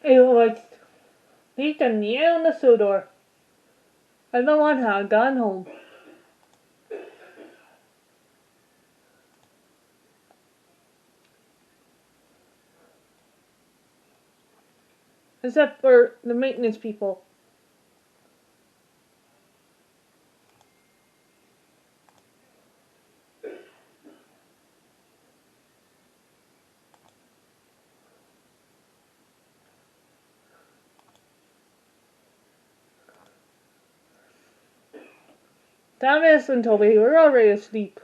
was he's the nail in the door. Everyone had gone home. Except for the maintenance people. Thomas and Toby were already asleep.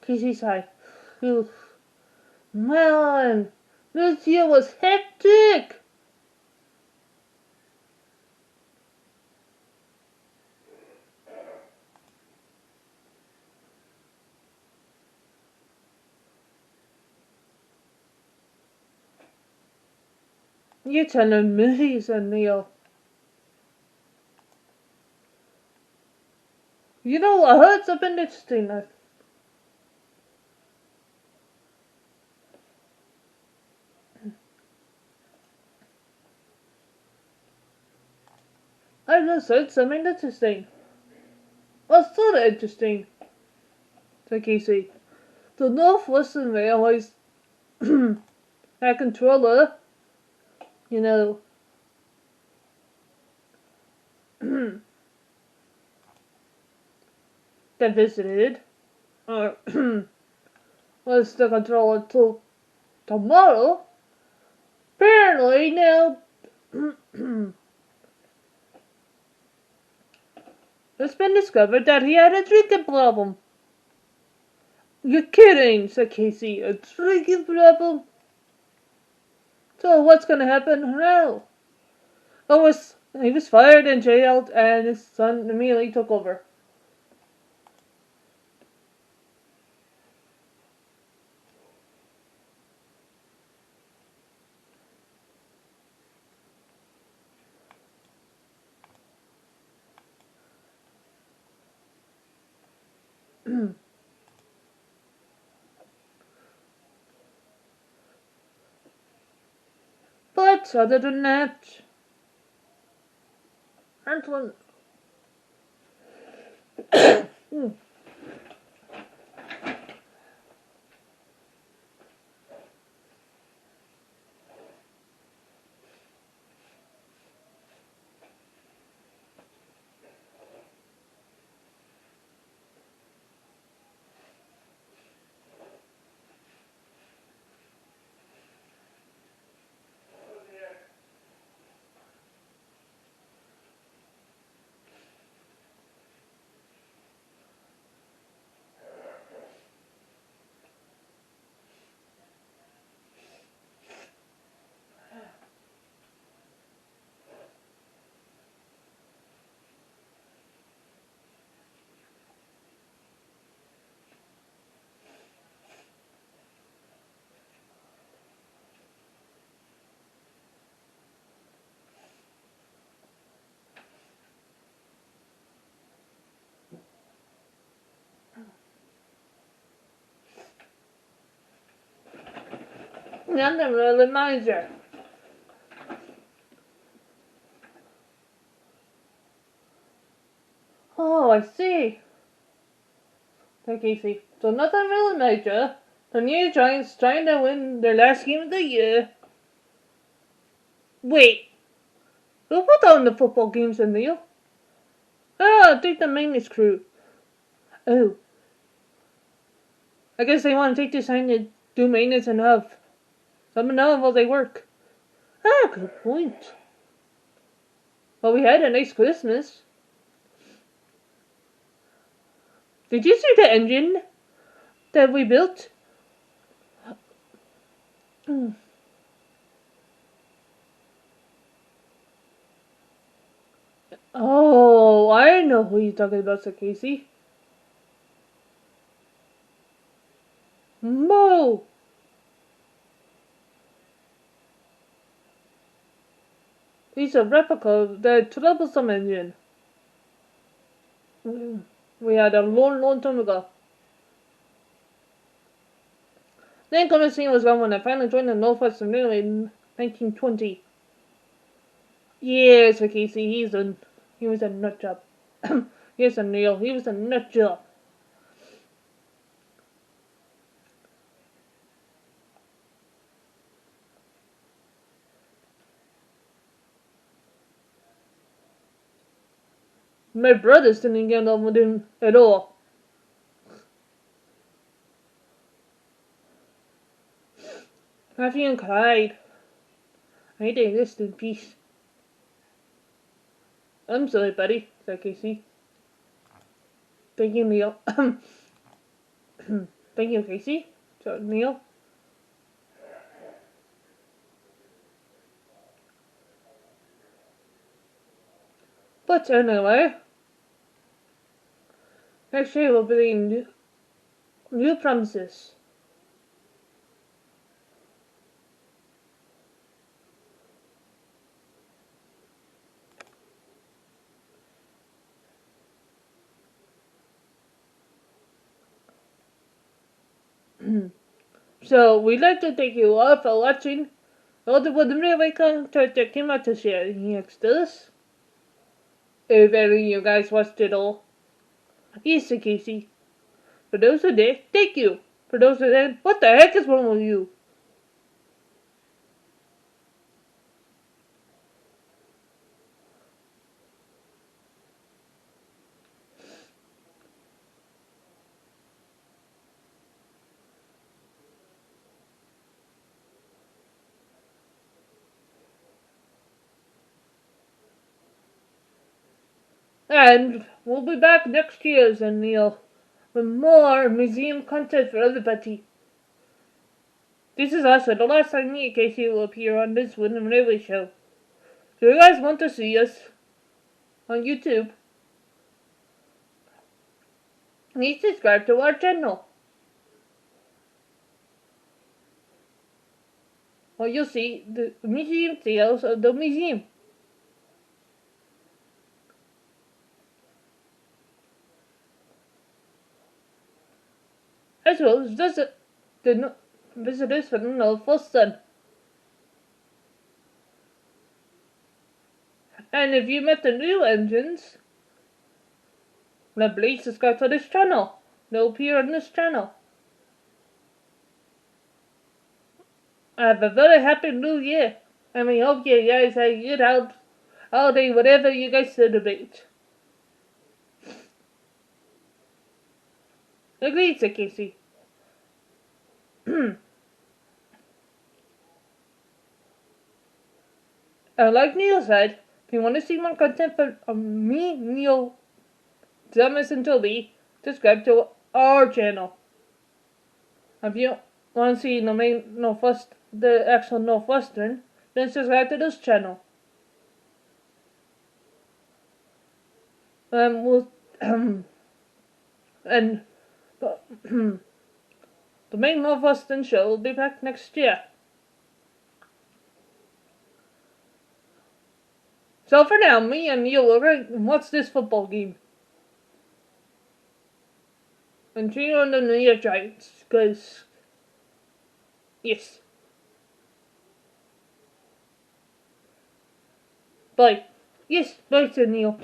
Casey sighed. Man, this year was hectic. You're telling me, said Neil. You know, I heard something interesting. I just heard something interesting. What's sort of interesting? Said Casey. The Northwestern Railways had controller, you know, that visited, or was the controller till tomorrow. Apparently now, it's been discovered that he had a drinking problem. You're kidding, said Casey. A drinking problem? So what's gonna happen now? He was fired and jailed, and his son immediately took over. But other than that, Antoine. I'm the really manager. Oh, I see. Said Casey. So nothing really major. The New Giants trying to win their last game of the year. Wait. Who put on the football games in Neil? Oh, I think the maintenance crew. Oh. I guess they want to take this time to do maintenance and have someone know while they work. Ah, good point. Well, we had a nice Christmas. Did you see the engine that we built? Oh, I know who you're talking about, Sir Casey. Mo! He's a replica of the troublesome engine we had a long time ago. Then Constantine was gone when I finally joined the Northwestern Railway in 1920. Yes, Casey, he was a nut job. Yes, Neil, he was a nut job. My brothers didn't get on with him at all. Matthew and Clyde. I they rest in peace. I'm sorry, buddy, said Casey. Thank you, Neil. Thank you, Casey, said Neil. But anyway, next year we'll be in new promises. So we'd like to thank you all for watching all the Wooden Railway content that came out this year next to us. If any of you guys watched it all. Yes, Casey. For those who did, thank you. For those who didn't, what the heck is wrong with you? And we'll be back next year, and Neil, with more museum content for everybody. This is also the last time me and Casey will appear on this Wooden Railway show. So if you guys want to see us on YouTube, please subscribe to our channel. Or you'll see the museum tales of the museum. As well as the visitors from the Northwestern. And if you met the new engines, then please subscribe to this channel. They'll appear on this channel. Have a very happy new year. And we hope you guys have a good holiday, whatever you guys celebrate. Agreed, said Casey. And like Neil said, if you want to see more content from me, Neil, Thomas, and Toby, subscribe to our channel. If you want to see the actual Northwestern, then subscribe to this channel. And the main Northwestern show will be back next year. So for now, me and Neil will watch this football game. And cheer on the New Year Giants, because, yes. Bye. Yes, bye to Neil.